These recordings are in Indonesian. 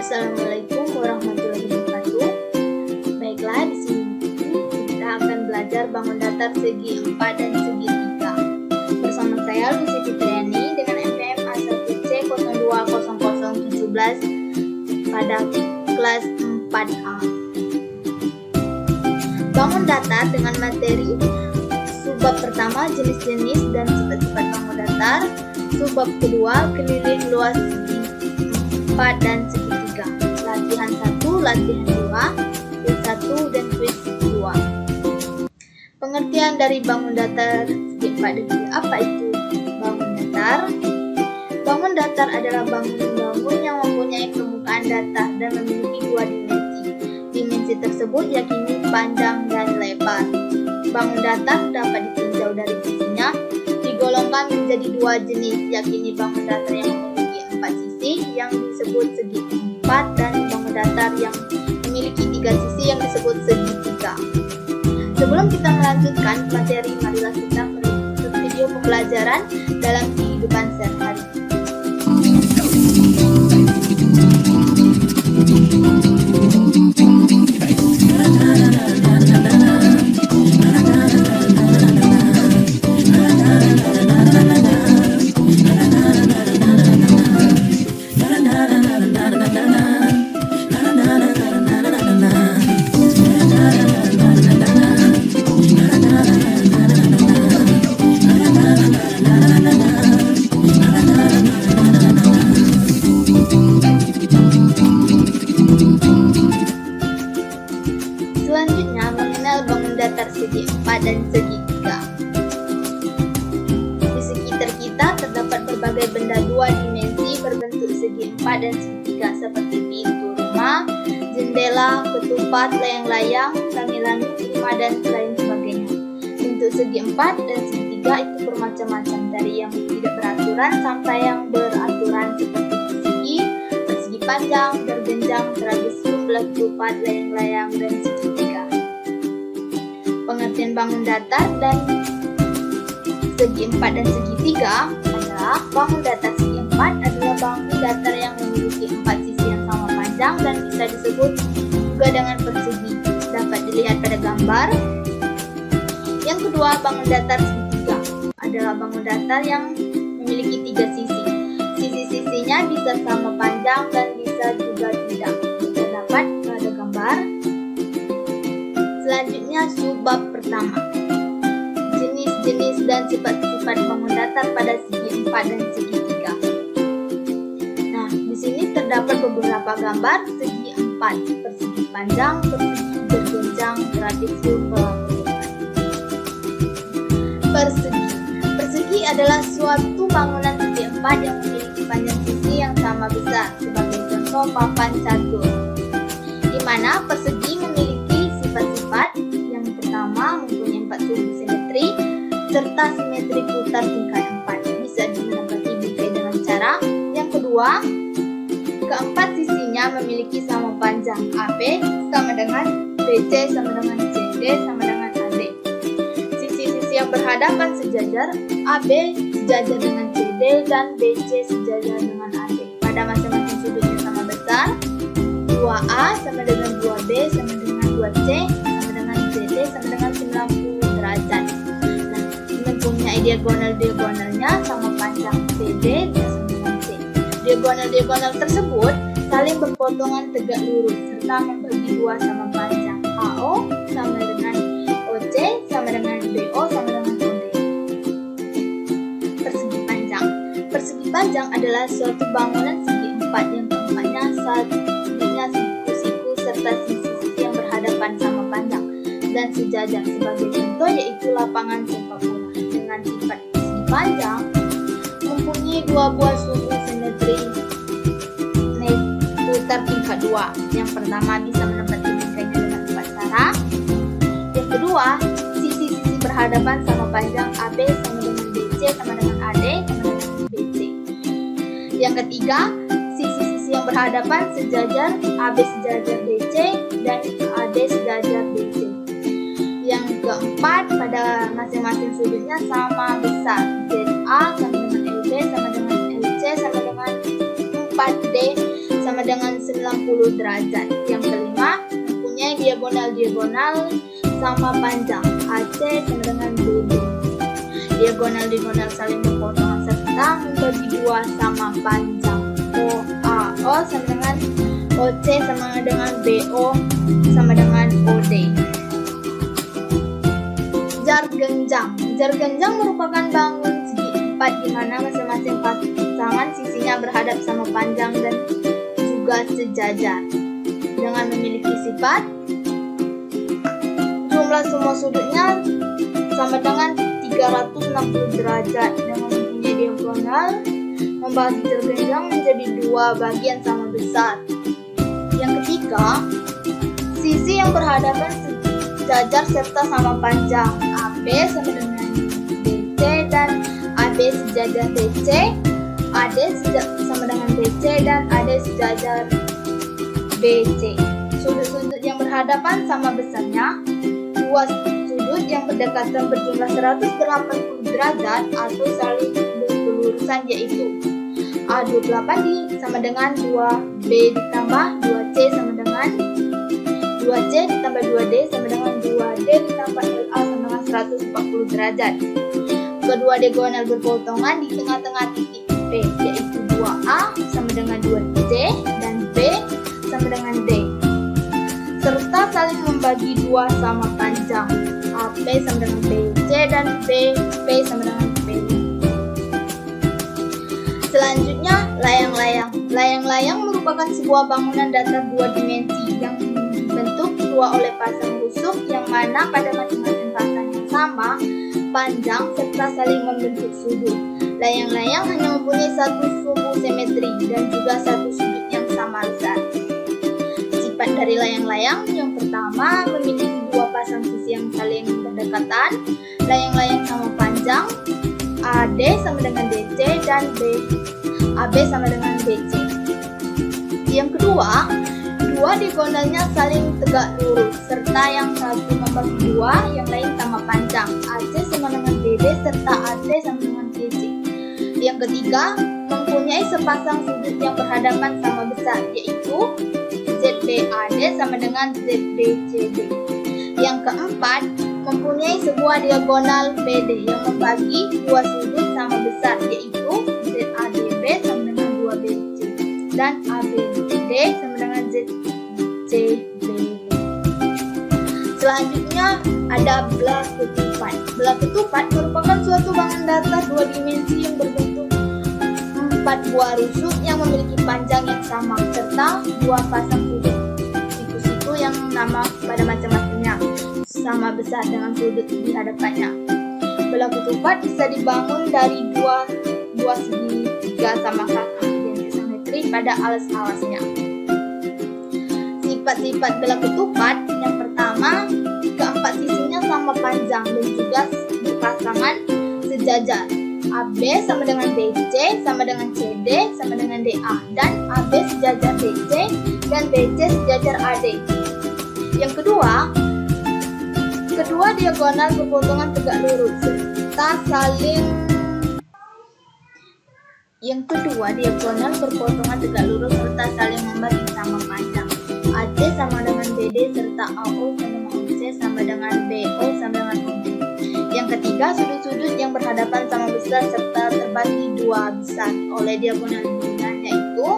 Assalamualaikum warahmatullahi wabarakatuh. Baiklah, di sini kita akan belajar bangun datar segi 4 dan segi 3. Bersama saya Lucy Fitriani dengan NPM A1C 020017 pada kelas 4A. Bangun datar dengan materi subbab pertama jenis-jenis dan sifat-sifat bangun datar, subbab kedua keliling luas segi 4 dan segi 3, latihan 1, latihan 2, quiz 1 dan quiz 2. Pengertian dari bangun datar segi 4 dan 3. Apa itu bangun datar? Bangun datar adalah bangun-bangun yang mempunyai permukaan datar dan memiliki dua dimensi. Dimensi tersebut yakni panjang dan lebar. Bangun datar dapat ditinjau dari sisinya, digolongkan menjadi dua jenis, yakni bangun datar yang memiliki 4 sisi yang disebut segi 4 dan bangun datar yang memiliki 3 sisi yang disebut segi 3. Sebelum kita melanjutkan materi, marilah kita melihat video pembelajaran dalam kehidupan sehari-hari. Selanjutnya, mengenal bangun datar segi 4 dan segi 3. Di sekitar kita terdapat berbagai benda dua dimensi berbentuk segi 4 dan segi 3 seperti pintu rumah, jendela, ketupat, layang-layang, langit-langit, rumah, dan lain sebagainya. Bentuk segi 4 dan segi 3 itu bermacam-macam, dari yang tidak beraturan sampai yang beraturan seperti persegi panjang, bergenjang, trapesium, ketupat, layang-layang, dan segitiga. Pengertian bangun datar dan segi 4 dan segi 3 adalah bangun datar segi 4 adalah bangun datar yang memiliki 4 sisi yang sama panjang dan bisa disebut juga dengan persegi. Dapat dilihat pada gambar. Yang kedua, bangun datar segi 3 adalah bangun datar yang memiliki 3 sisi. Sisi-sisinya bisa sama panjang dan bisa juga tidak. Terdapat pada gambar. Selanjutnya, subbab pertama. Jenis-jenis dan sifat-sifat bangun datar pada segi 4 dan segi 3. Nah, di sini terdapat beberapa gambar segi 4, persegi panjang, persegi bergenjang, trapesium, persegi. Persegi adalah suatu bangunan segi 4 yang memiliki panjang sisi yang sama besar, sebagai contoh papan catur, di mana persegi memiliki sifat-sifat. Yang pertama, mempunyai 4 sudut simetri serta simetri putar tingkat 4, bisa didapati bingkai dengan cara. Yang kedua, keempat sisinya memiliki sama panjang, AB sama dengan BC sama dengan CD sama dengan AD. Sisi-sisi yang berhadapan sejajar, AB sejajar dengan CD dan BC sejajar dengan AD. Pada masing-masing sudutnya sama besar. 2A sama dengan 2B sama dengan 2C sama dengan CD sama dengan 90 derajat. Nah, mempunyai diagonal-diagonalnya sama panjang CD dan sama dengan C. Diagonal-diagonal tersebut saling berpotongan tegak lurus serta membagi dua sama panjang. AO sama dengan OC sama dengan BO sama dengan OD. Persegi panjang. Persegi panjang adalah suatu bangunan segi 4 yang keempatnya satunya siku-siku serta sisi-sisi yang berhadapan sama panjang dan sejajar. Sebagai contoh yaitu lapangan sepak bola. Dengan sifat persegi panjang mempunyai dua buah sudut simetri putar tingkat 2. Yang pertama, bisa menempati bingkainya dengan 4 cara. Yang kedua, sisi-sisi berhadapan sama panjang, AB sama dengan BC sama dengan AD sama dengan BC. Yang ketiga, sisi-sisi yang berhadapan sejajar, AB sejajar BC dan AD sejajar BC. Yang keempat, pada masing-masing sudutnya sama besar, ZA sama dengan LB sama dengan LC sama dengan 4D sama sama dengan 90 derajat. Yang kelima, mempunyai diagonal-diagonal sama panjang. AC sama dengan BD. Diagonal-diagonal saling berpotongan serta membagi dua sama panjang. OAO sama dengan OC sama dengan BO sama dengan OD. Jar genjang. Jar genjang merupakan bangun segi empat di mana masing-masing pasangan sisinya berhadap sama panjang dan juga sejajar. Dengan memiliki sifat jumlah semua sudutnya sama dengan 360 derajat. Dengan mempunyai diagonal membagi jar genjang menjadi dua bagian sama besar. Yang ketiga, sisi yang berhadapan sejajar serta sama panjang. AB sama dengan BC dan AB sejajar BC. AD sama dengan BC dan AD sejajar BC. Sudut-sudut yang berhadapan sama besarnya. Dua sudut yang berdekatan berjumlah 180 derajat atau saling berlurusan, yaitu A28 sama dengan 2B ditambah 2C sama dengan 2C ditambah 2D sama dengan 2D ditambah LA sama dengan 140 derajat. Kedua diagonal berpotongan di tengah-tengah titik P, yaitu 2A sama dengan 2C dan B sama dengan D, serta saling membagi dua sama panjang. AP sama dengan BC dan BP sama dengan PD. Selanjutnya, layang-layang. Layang-layang merupakan sebuah bangunan datar dua dimensi yang dibentuk dua oleh pasang rusuk yang mana pada masing-masing pasang yang sama panjang serta saling membentuk sudut. Layang-layang hanya mempunyai satu sumbu simetri dan juga satu sudut yang sama besar. Sifat dari layang-layang yang pertama, memiliki dua pasang sisi yang saling berdekatan. Layang-layang sama panjang. AD sama dengan DC dan AB sama dengan BC. Yang kedua, dua diagonalnya saling tegak lurus serta yang satu membagi dua, yang lain sama panjang. AC sama dengan BD serta AC sama dengan BC. Yang ketiga, mempunyai sepasang sudut yang berhadapan sama besar, yaitu ZBAD sama dengan ZBCD. Yang keempat, mempunyai sebuah diagonal BD yang membagi dua sudut sama besar, yaitu ZADB sama dengan 2BC dan ABD sama dengan ZCBD. Selanjutnya ada belah ketupat. Belah ketupat merupakan suatu bangun datar dua dimensi yang berbentuk 4 buah rusuk yang memiliki panjang yang sama serta dua pasang sudut siku-siku yang nama pada macam-macamnya sama besar dengan sudut di hadapannya. Belah ketupat bisa dibangun dari dua segitiga sama kaki dan simetri pada alas-alasnya. Sifat-sifat belah ketupat yang pertama, keempat sisinya sama panjang dan juga berpasangan sejajar. AB sama dengan BC sama dengan CD sama dengan DA dan AB sejajar BC dan BC sejajar AD. Yang kedua diagonal berpotongan tegak lurus serta saling membagi sama panjang. AC sama dengan BD serta AO sama dengan OC sama dengan BO sama dengan OD. Yang ketiga, sudut-sudut yang berhadapan sama besar serta terbagi dua besar oleh diagonal-diagonal, yaitu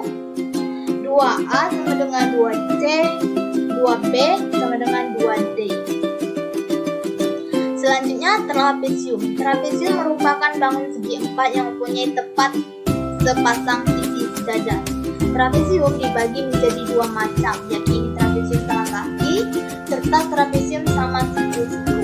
2A sama dengan 2C, 2B sama dengan 2D. Selanjutnya, trapesium. Trapesium merupakan bangun segi empat yang mempunyai tepat sepasang sisi sejajar. Trapesium dibagi menjadi dua macam, yakni trapesium sama kaki serta trapesium sama siku-siku.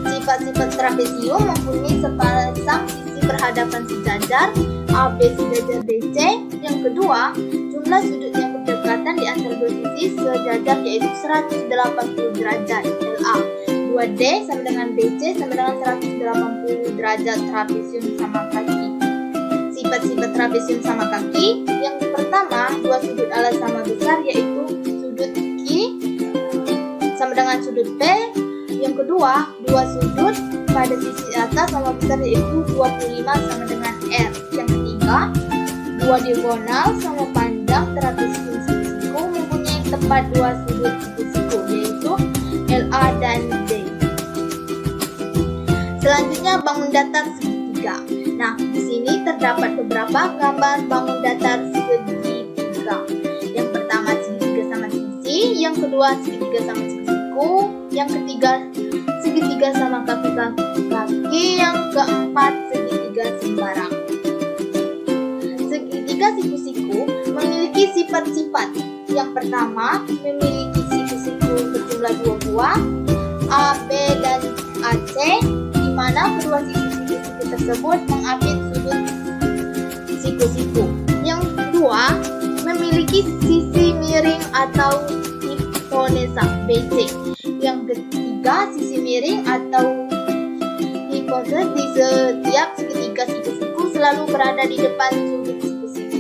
Sifat-sifat trapesium mempunyai sepasang sisi berhadapan sejajar, AB sejajar BC. Yang kedua, jumlah sudut yang berdekatan di antara dua sisi sejajar, yaitu 180 derajat, LA. 2D sama dengan BC sama dengan 180 derajat. Trapesium sama kaki. Sifat-sifat trapesium sama kaki yang pertama, dua sudut alas sama besar, yaitu sudut Q sama dengan sudut P. Yang kedua, dua sudut pada sisi atas sama besar, yaitu 25 sama dengan R. Yang ketiga, dua diagonal sama panjang 110 siku mempunyai tepat dua sudut siku, yaitu LA dan D. Selanjutnya bangun datar segitiga. Nah, di sini terdapat beberapa gambar bangun datar segitiga. Yang pertama segitiga sama sisi, yang kedua segitiga sama siku, yang ketiga segitiga sama kaki-kaki, yang keempat segitiga sembarang. Segitiga siku-siku memiliki sifat-sifat. Yang pertama, memiliki siku-siku berjumlah 2 buah, A, B, dan AC, di mana kedua siku-siku tersebut mengapit sudut siku-siku. Yang kedua, memiliki sisi miring atau hipotensa BC. Yang ketiga, sisi miring atau hipotensa di setiap segitiga siku-siku selalu berada di depan sudut siku-siku.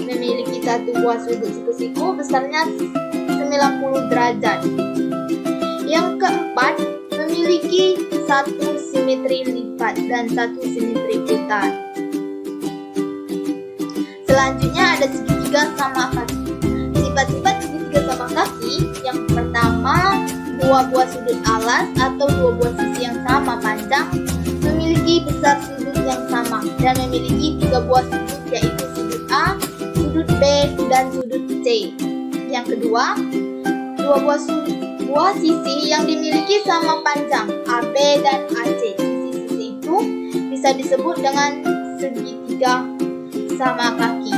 Memiliki satu buah sudut siku-siku besarnya 90 derajat. Yang keempat, memiliki satu simetri lipat dan satu simetri putar. Selanjutnya ada segitiga sama kaki. Sifat-sifat segitiga sama kaki, yang pertama, dua buah sudut alas atau dua buah sisi yang sama panjang, memiliki besar sudut yang sama dan memiliki 3 buah sudut, yaitu sudut A, sudut B, dan sudut C. Yang kedua, dua buah sisi yang dimiliki sama panjang AB dan AC. Sisi-sisi itu bisa disebut dengan segitiga sama kaki.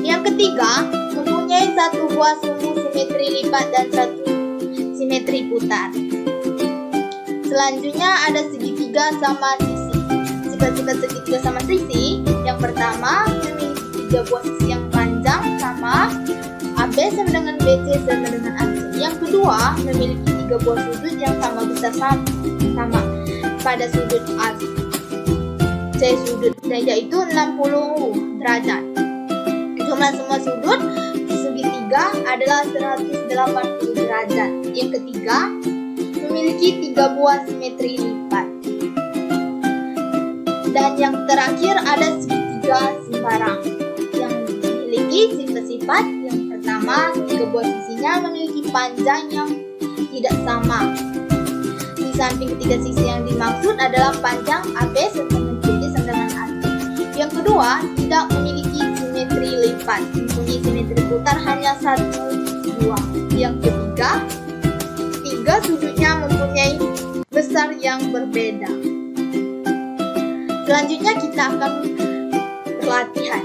Yang ketiga, mempunyai satu buah sumbu simetri lipat dan satu simetri putar. Selanjutnya ada segitiga sama sisi. Sifat-sifat segitiga sama sisi, yang pertama, memiliki 3 buah sisi yang panjang sama, AB sama dengan BC sama dengan AC. Yang kedua, memiliki 3 buah sudut yang sama besar sama pada sudut AC sudut, yaitu 60 derajat. Jumlah semua sudut segitiga adalah 180 derajat. Yang ketiga, memiliki 3 buah simetri lipat. Dan yang terakhir ada segitiga sembarang yang memiliki sifat-sifat. Yang pertama, 3 buah sisinya memiliki panjang yang tidak sama. Di samping ketiga sisi yang dimaksud adalah panjang AB sama CD sama dengan AC. Yang kedua, tidak memiliki simetri lipat, mempunyai simetri putar hanya 1 buah. Yang ketiga, 3 sudutnya mempunyai besar yang berbeda. Selanjutnya kita akan berlatihan.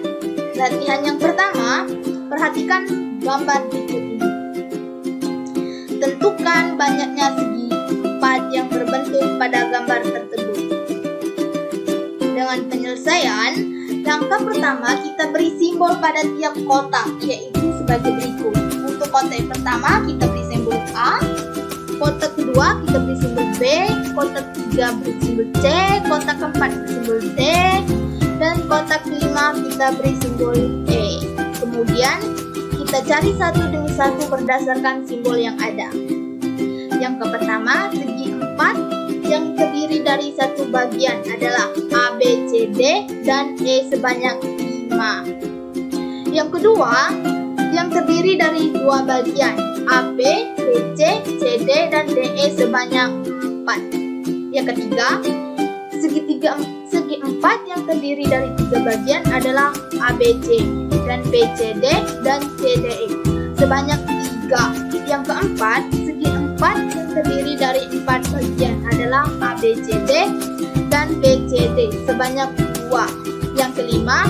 Latihan yang pertama, perhatikan gambar berikut ini. Tentukan banyaknya segi empat yang berbentuk pada gambar tersebut. Dengan penyelesaian, langkah pertama kita beri simbol pada tiap kotak, yaitu sebagai berikut. Untuk kotak pertama kita beri simbol A, kotak kedua kita beri simbol B, kotak ketiga beri simbol C, kotak keempat beri simbol D, dan kotak kelima kita beri simbol E. Kemudian kita cari satu demi satu berdasarkan simbol yang ada. Yang pertama, segi 4 yang terdiri dari satu bagian adalah A, B, C, D, dan E sebanyak 5. Yang kedua, yang terdiri dari 2 bagian A, B, C, C, D, dan D, E sebanyak 4. Yang ketiga, segi 4 yang terdiri dari 3 bagian adalah A, B, C, dan B, C, D, dan C, D, E sebanyak 3. Yang keempat, segi 4 yang terdiri dari 4 bagian adalah A, B, C, D, dan B, C, D sebanyak 2. Yang kelima,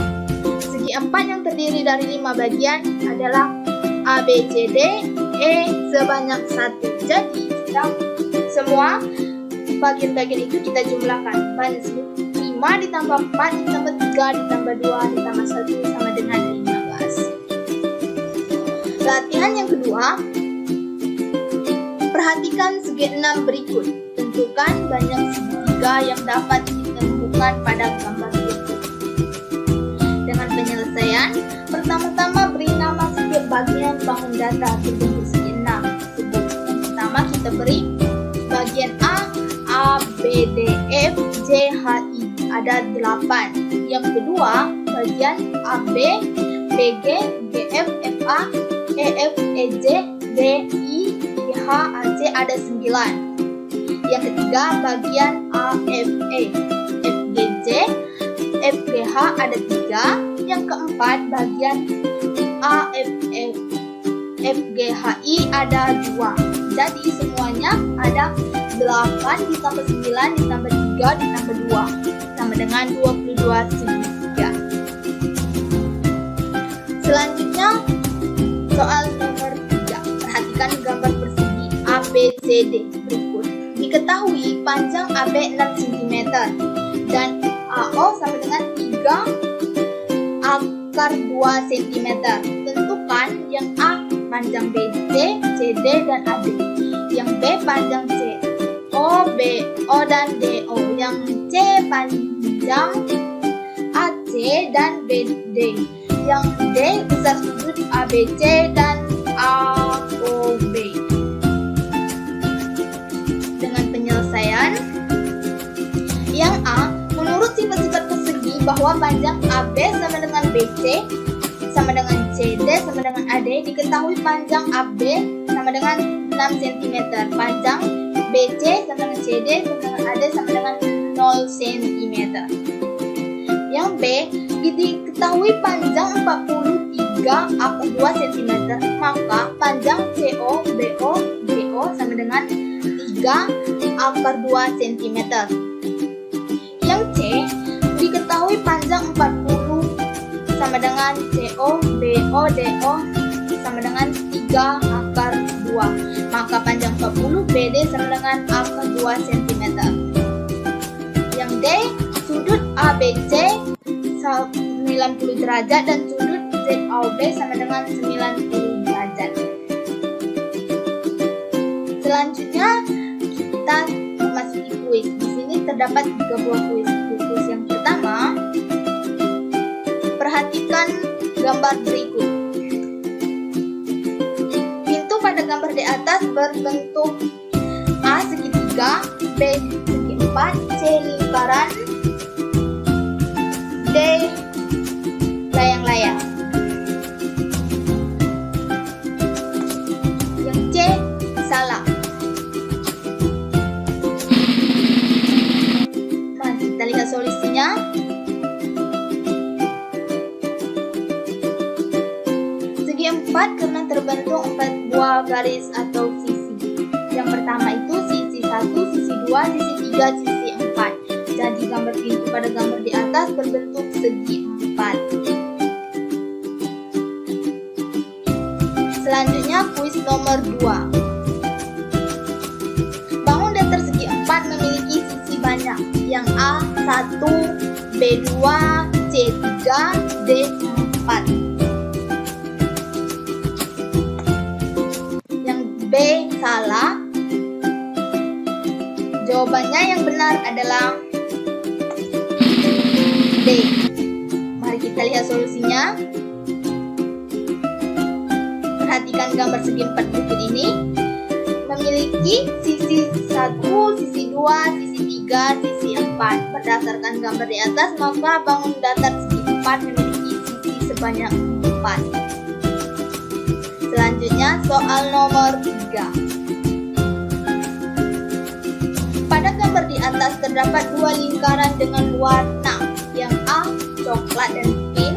segi 4 yang terdiri dari 5 bagian adalah A, B, C, D, E sebanyak 1. Jadi, semua bagian-bagian itu kita jumlahkan. 5 ditambah 4 ditambah 3 ditambah 2 ditambah 1 sama dengan 15. Latihan yang kedua, perhatikan segi 6 berikut. Tentukan banyak segitiga yang dapat ditemukan pada gambar berikut. Dengan penyelesaian, pertama-tama beri nama setiap bagian bangun datar berbentuk segi 6 tersebut. Yang pertama kita beri bagian A, B, D, F, G, H, I. Ada 8. Yang kedua, bagian AB, BG, GF, FA, EF, EJ, DI, GH, AC ada 9. Yang ketiga bagian AFE, FGJ, FGH ada 3. Yang keempat bagian AFF, FGHI ada 2. Jadi semuanya ada 8 ditambah 9 ditambah 3 ditambah 2 sama dengan 22 segi 3. Selanjutnya soal nomor 3. Perhatikan gambar persegi ABCD berikut. Diketahui panjang AB 6 cm dan AO sama dengan 3 / 2 cm. Tentukan yang A panjang BC, CD dan AD, yang B panjang CO, BO dan DO, yang C panjang AC dan BD, yang D besar sudut ABC dan AOB. Dengan penyelesaian, yang A, menurut sifat-sifat persegi bahwa panjang AB sama dengan BC sama dengan CD sama dengan AD, diketahui panjang AB sama dengan 6 cm, panjang BC sama dengan CD sama dengan AD sama dengan 0 cm. Yang B, diketahui panjang 43/2 cm, maka panjang CO, BO, DO sama dengan 3/2 cm. Yang C, diketahui panjang 40 sama dengan CO, BO, DO sama dengan 3/2, maka panjang 40 BD sama dengan akar 2 cm. Yang D, sudut ABC 90 derajat dan sudut ZOB sama dengan 90 derajat. Selanjutnya kita memasuki kuis. Di sini terdapat 3 buah kuis. Kuis yang pertama, perhatikan gambar berikut. Pintu pada gambar di atas berbentuk A segitiga, B segi 4, C lingkaran, D layang-layang. Yang C salah. Mari kita lihat solusinya. Segi 4 karena terbentuk 4 buah garis atau sisi. Yang pertama itu sisi 1, sisi 2, sisi 3, sisi 4. Jadi gambar pintu pada gambar di atas berbentuk segi 4. Selanjutnya kuis nomor 2. Bangun datar segi 4 memiliki sisi banyak. Yang A 1, B 2, C 3, D 4. Yang B salah. Jawabannya yang benar adalah D. Mari kita lihat solusinya. Perhatikan gambar segi 4 berikut ini. Memiliki sisi 1, sisi 2, sisi 3, sisi 4. Berdasarkan gambar di atas, maka bangun datar segi 4 memiliki sisi sebanyak 4. Selanjutnya soal nomor 3. Pada gambar di atas terdapat 2 lingkaran dengan warna. Yang A coklat dan pink,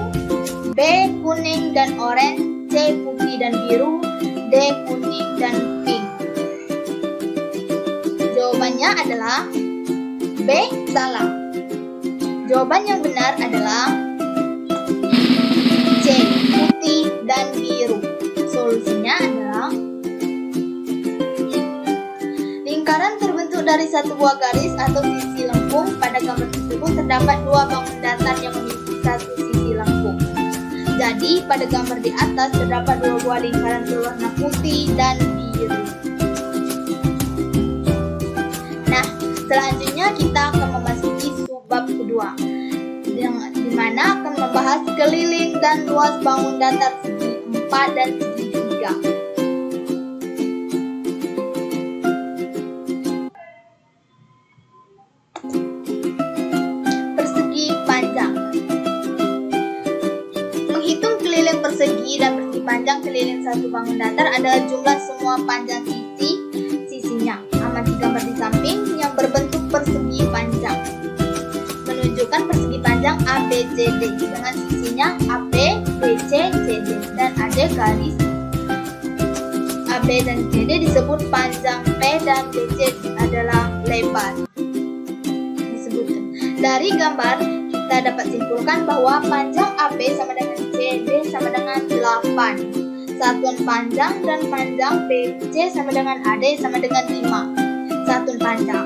B kuning dan oranye, C putih dan biru, D kuning dan pink. Jawabannya adalah B salah. Jawaban yang benar adalah C putih dan biru. Solusinya adalah lingkaran terbentuk dari satu buah garis atau sisi lengkung. Pada gambar tersebut terdapat 2 bangun datar yang memiliki satu sisi lengkung. Jadi pada gambar di atas terdapat 2 buah lingkaran berwarna putih dan biru. Nah, selanjutnya kita akan memasuki subbab kedua, yang dimana akan membahas keliling dan luas bangun datar segi 4 dan segi 3. Persegi panjang. keliling persegi dan persegi panjang keliling satu bangun datar adalah jumlah semua panjang sisinya. Amati gambar di samping yang berbentuk persegi panjang. Menunjukkan persegi panjang ABCD dengan sisinya AB, BC, CD dan AD garis AB dan CD disebut panjang, P dan BC adalah lebar. Disebutkan. Dari gambar kita dapat simpulkan bahwa panjang AB sama dengan CD sama dengan 8. Satuan panjang dan panjang BC sama dengan AD sama dengan 5. Satuan panjang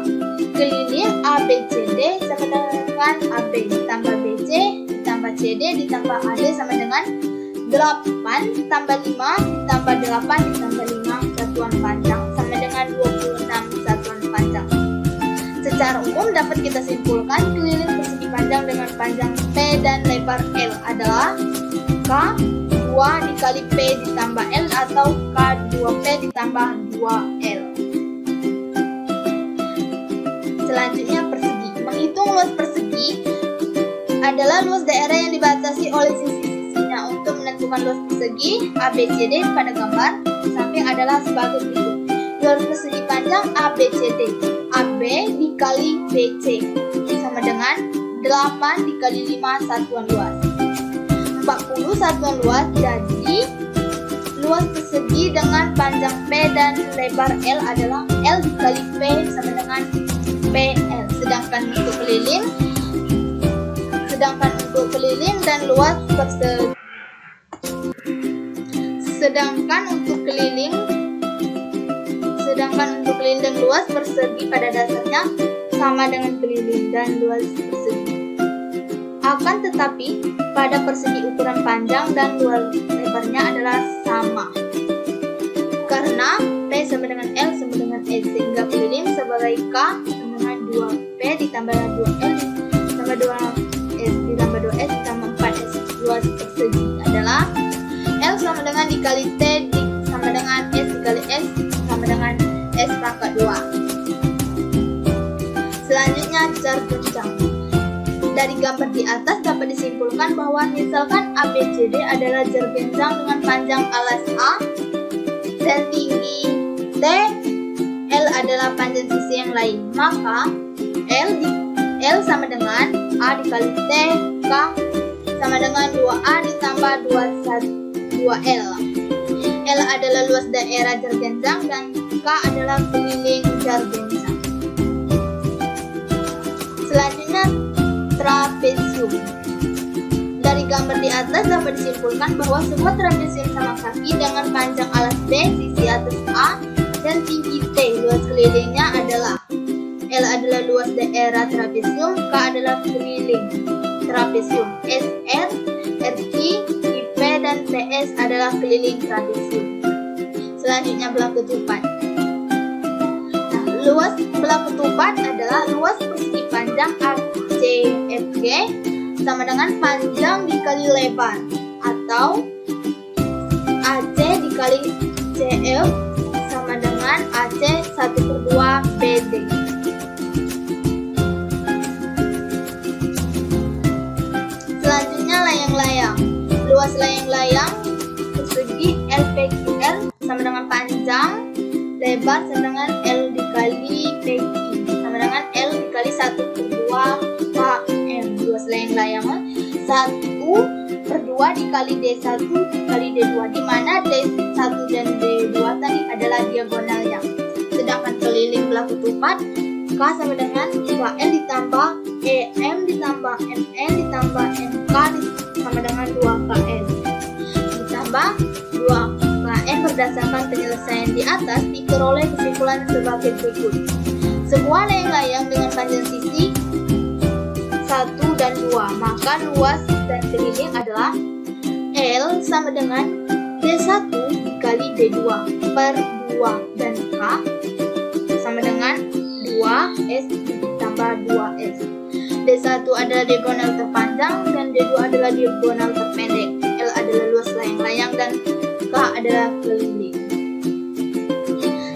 keliling ABCD sama dengan AB ditambah BC ditambah CD ditambah AD sama dengan 8 tambah 5 ditambah 8 ditambah 5 satuan panjang sama dengan 26 satuan panjang. Secara umum dapat kita simpulkan keliling persegi panjang dengan panjang P dan lebar L adalah K 2 dikali P ditambah L atau K 2P ditambah 2L. Selanjutnya persegi. Menghitung luas persegi adalah luas daerah yang dibatasi oleh sisi-sisinya. Untuk menentukan luas persegi ABCD pada gambar samping adalah sebagai berikut. Luas persegi panjang ABCD AB dikali BC sama dengan 8 dikali 5 satuan luas 40 satuan luas. Jadi luas persegi dengan panjang P dan lebar L adalah L dikali P sama dengan PL. Sedangkan untuk keliling dan luas persegi dan luas persegi pada dasarnya sama dengan keliling dan luas persegi. Akan tetapi pada persegi ukuran panjang dan luas lebarnya adalah sama. Karena P sama dengan L sama dengan S sehingga keliling sebagai K sama dengan 2P ditambah 2L ditambah 2S ditambah 2S ditambah 4S. Luas persegi adalah L sama dengan dikali T sama dengan S dikali S sama dengan S pangkat 2. Selanjutnya jar genjang. Dari gambar di atas dapat disimpulkan bahwa misalkan ABCD adalah jar genjang dengan panjang alas A dan tinggi T, L adalah panjang sisi yang lain, maka L sama dengan A dikali T, K sama dengan 2A ditambah 2L. L adalah luas daerah jar genjang dan K adalah keliling jar genjang. Selanjutnya trapesium. Dari gambar di atas dapat disimpulkan bahwa sebuah trapesium sama kaki dengan panjang alas B, sisi atas A, dan tinggi T. Luas kelilingnya adalah L adalah luas daerah trapesium, K adalah keliling trapesium, SR, RT, IP, dan PS adalah keliling trapesium. Selanjutnya belah ketupat. Luas belah ketupat adalah luas persegi panjang ACFG sama dengan panjang dikali lebar atau AC dikali CF sama dengan AC 1/2 BD. Selanjutnya layang-layang. Luas layang-layang persegi LPQR sama dengan panjang lebar sama dengan L dikali PQ sama dengan L dikali 1/2 KM. Luas layang-layang 1/2 dikali D1 dikali D2, di mana D1 dan D2 tadi adalah diagonalnya. Sedangkan keliling belah ketupat K sama dengan 2L ditambah EM ditambah MN ditambah NK sama dengan 2KL ditambah 2KN. Berdasarkan penyelesaian di atas diperoleh kesimpulan sebagai berikut. Sebuah layang-layang dengan panjang sisi 1 dan 2, maka luas dan keliling adalah L sama dengan D1 dikali D2 per 2 dan K sama dengan 2S ditambah 2S. D1 adalah diagonal terpanjang dan D2 adalah diagonal terpendek. L adalah luas layang-layang dan K adalah keliling.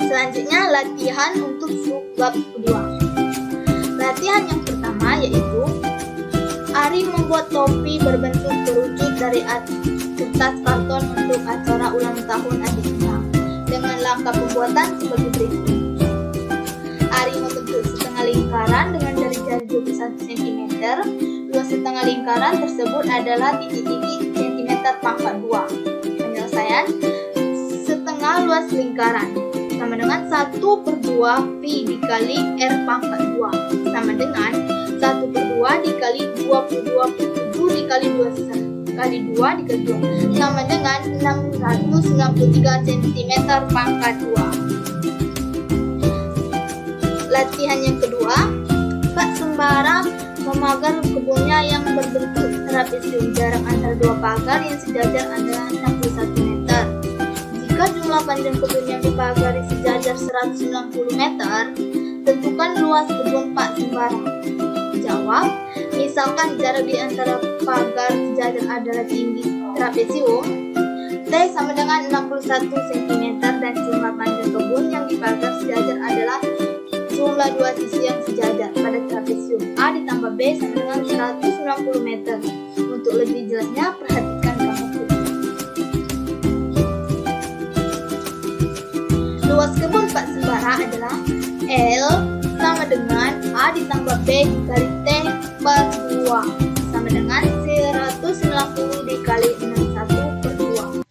Selanjutnya latihan untuk bab kedua. Latihan yang pertama yaitu Ari membuat topi berbentuk kerucut dari atas ke kertas karton untuk acara ulang tahun adiknya dengan langkah pembuatan sebagai berikut. Ari membentuk setengah lingkaran dengan dari jari 21 cm. Luas setengah lingkaran tersebut adalah titik-titik cm pangkat 2. Penyelesaian setengah luas lingkaran sama dengan 1/2 pi dikali r pangkat 2 sama dengan 1/2 dikali 22/7 dikali 2 kali 2 dikali 2 sama dengan 693 cm pangkat 2. Latihan yang kedua, Pak Sembara memagar kebunnya yang berbentuk trapesium. Jarak antara dua pagar yang sejajar adalah 61 meter. Jika jumlah panjang kebun yang dipagari sejajar 190 meter, tentukan luas kebun Pak Sembara. Jawab, misalkan jarak di antara pagar sejajar adalah tinggi trapesium T sama dengan 61 cm dan jumlah panjang kebun yang dipagar sejajar adalah jumlah dua sisi yang sejajar pada trapesium A ditambah B sama dengan 190 meter. Untuk lebih jelasnya, perhatikan gambar. Luas kebun Pak Sembara adalah L sama dengan A ditambah B dikali T per 2 sama dengan 190 dikali 61 per 2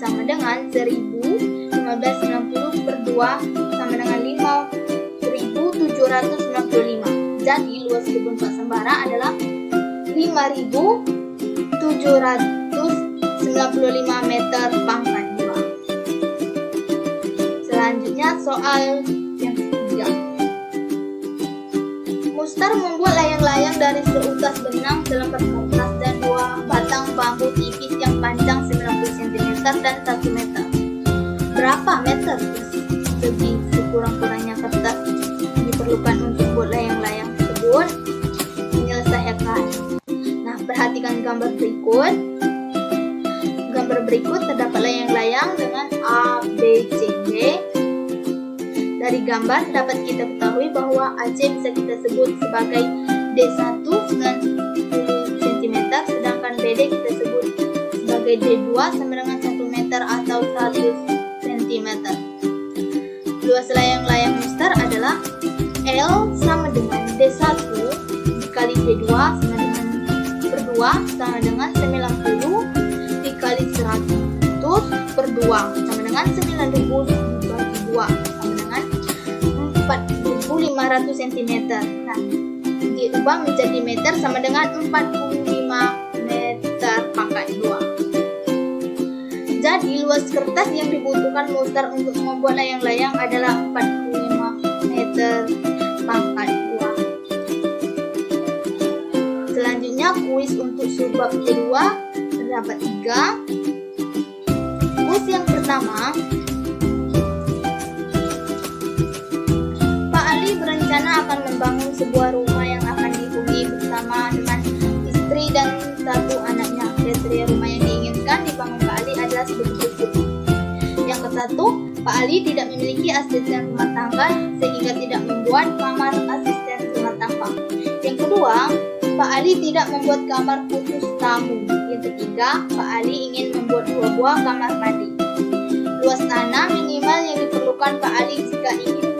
sama dengan 1590 per 2 sama dengan 5795. Jadi luas kebun Pak Sembara adalah 5795 meter pangkat 2. Selanjutnya soal yang ketiga. Mustar membuat layang-layang dari seutas benang, selembar kertas dan 2 batang bambu tipis yang panjang 90 cm dan 1 meter. Berapa meter persegi sekurang-kurangnya kertas diperlukan untuk membuat layang-layang tersebut? Menyelesaikan. Nah, perhatikan gambar berikut. Gambar berikut terdapat layang-layang dengan A, B, C, D. Dari gambar dapat kita ketahui bahwa AC bisa kita sebut sebagai D1 90 cm, sedangkan BD kita sebut sebagai D2 sama dengan 1 meter atau 100 cm. Luas layang-layang mustar adalah L sama dengan D1 dikali D2 sama dengan per 2 sama dengan 90 dikali 100 per 2 sama dengan 9000 dibagi 2 sama dengan 4500 cm. Nah, diubah menjadi meter sama dengan 45 meter pangkat 2. Jadi luas kertas yang dibutuhkan mustar untuk membuat layang-layang adalah 45 meter pangkat 2. Selanjutnya kuis untuk subbab kedua terdapat 3. Kuis yang pertama, Pak Ali berencana akan membangun sebuah rumah yang akan dihuni bersama dengan istri dan 1 anaknya. Kriteria rumah yang diinginkan dibangun Pak Ali adalah sebagai berikut. Yang ke-1, Pak Ali tidak memiliki asisten rumah tangga sehingga tidak membuat kamar asisten rumah tangga. Yang kedua, Pak Ali tidak membuat kamar khusus tamu. Yang ketiga, Pak Ali ingin membuat 2 buah kamar mandi. Luas tanah minimal yang diperlukan Pak Ali jika ingin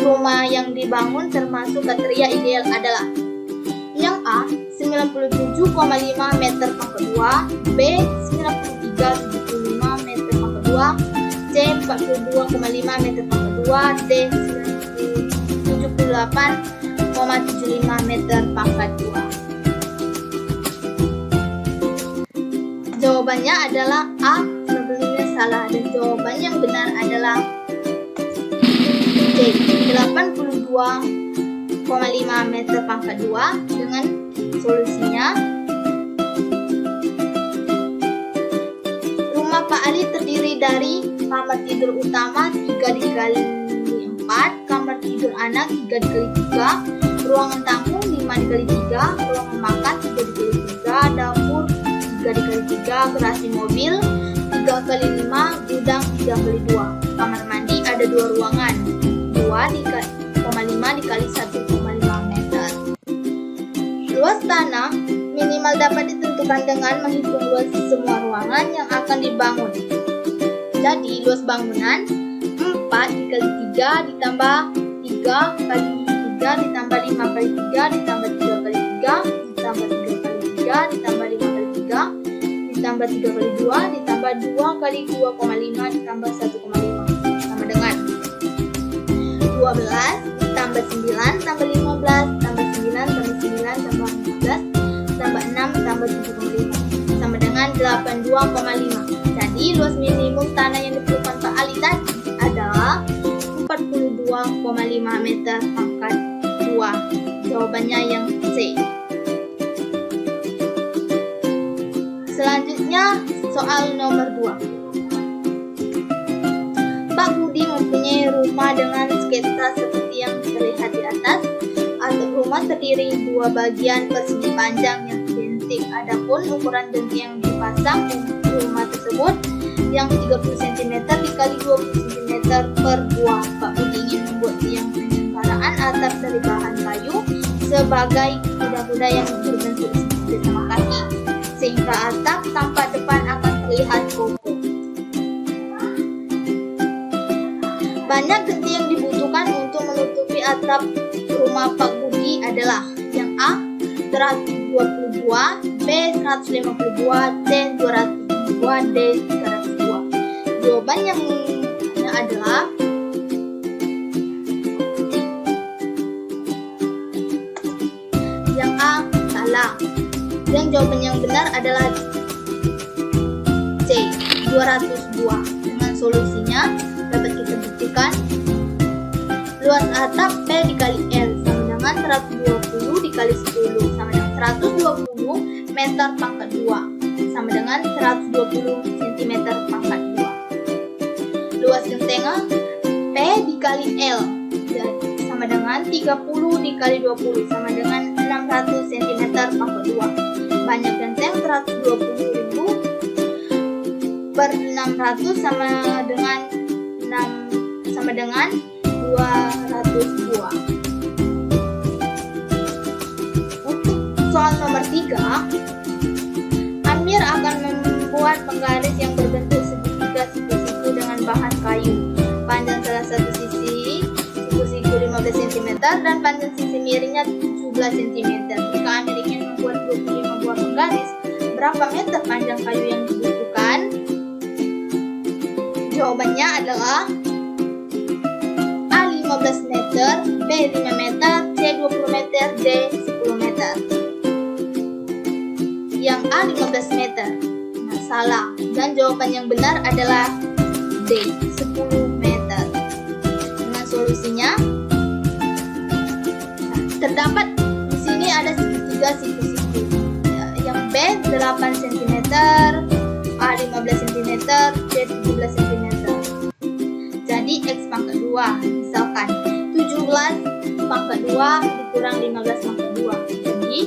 rumah yang dibangun termasuk kriteria ideal adalah yang A, 97,5 meter pangkat 2, B, 93,75 meter pangkat 2, C, 42,5 meter pangkat 2, D, 78,75 meter pangkat 2. Jawabannya adalah A, sebenarnya salah, dan jawaban yang benar adalah C, 82,5 meter pangkat 2. Dengan solusinya, rumah Pak Ali terdiri dari kamar tidur utama 3 dikali 4, kamar tidur anak 3 dikali 3, ruangan tamu 5 dikali 3, ruangan makan 3 dikali 3, dapur 3 dikali 3, garasi mobil 3 kali 5, gudang 3 kali 2. Kamar mandi ada 2 ruangan, 2,5 dikali 1,5 meter. Luas tanah Minimal dapat ditentukan dengan menghitung luas semua ruangan yang akan dibangun. Jadi luas bangunan 4 dikali 3 ditambah 3 kali 3 ditambah 5 kali 3 ditambah 3 kali 3 ditambah 3 kali 3 ditambah 5 kali 3 ditambah 3 kali 2 ditambah 2 kali 2,5 ditambah 1,5 sama dengan 12 ditambah 9 tambah 15 tambah 9 tambah 9 tambah 15 tambah 6 tambah 7,5 sama dengan 82,5. Jadi luas minimum tanah yang diperlukan Pak Ali tadi adalah 42,5 meter pangkat 2. Jawabannya yang C. Selanjutnya soal nomor 2. Pak Budi mempunyai rumah dengan sketsa seperti yang terlihat di atas. Atap rumah terdiri 2 bagian persegi panjang yang identik. Adapun ukuran dinding yang dipasang rumah tersebut yang 30 cm dikali 20 cm per buah. Pak Budi ingin membuat tiang penyelenggaraan atap dari bahan kayu sebagai kuda-kuda yang berbentuk seperti sama kaki, sehingga atap tampak depan akan terlihat kokoh. Banyak genting yang dibutuhkan untuk menutupi atap rumah Pak Budi adalah yang A 122, B 152, C 202, D 302. Jawaban yang adalah yang A salah. Dan jawaban yang benar adalah C 202. Dengan solusinya dapat kita buktikan luas atap P dikali L sama dengan 120 dikali 10 sama dengan 120 meter pangkat 2 sama dengan 120 cm pangkat 2. Luas genteng P dikali L sama dengan 30 dikali 20 sama dengan 600 cm pangkat 2. Banyak genteng 120.000 per 600 sama dengan 200 buah. Untuk soal nomor 3, Amir akan membuat penggaris yang berbentuk segitiga siku-siku dengan bahan kayu. Panjang salah satu sisi siku-siku 15 cm dan panjang sisi miringnya 17 cm. Jika Amir ingin membuat 25 buah penggaris, berapa meter panjang kayu yang dibutuhkan? Jawabannya adalah A 15 meter, B 5 meter, C 20 meter, D 10 meter. Yang A 15 meter. Nah, salah. Dan jawaban yang benar adalah D 10 meter. Dengan solusinya, terdapat di sini ada segitiga siku-siku. Yang B 8 cm, A 15 cm, C 17 cm. Jadi X pangkat 2, misalkan 17 pangkat 2 dikurang 15 pangkat 2. Jadi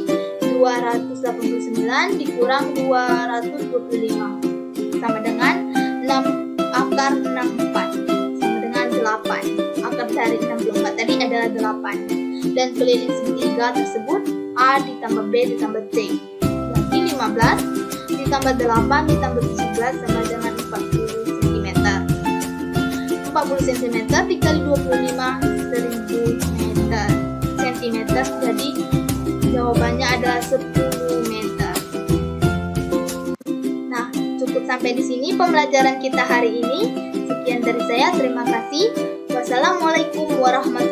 289 dikurang 225 sama dengan 6 akar 64 sama dengan 8. Akar dari 64 tadi adalah 8. Dan keliling segitiga tersebut A ditambah B ditambah C. Jadi 15 ditambah 8 ditambah 17 sama dengan 40 cm. 40 cm dikali 25 1000 cm. Jadi jawabannya adalah 10 meter. Nah, cukup sampai di sini pembelajaran kita hari ini. Sekian dari saya, terima kasih. Wassalamualaikum warahmatullahi wabarakatuh.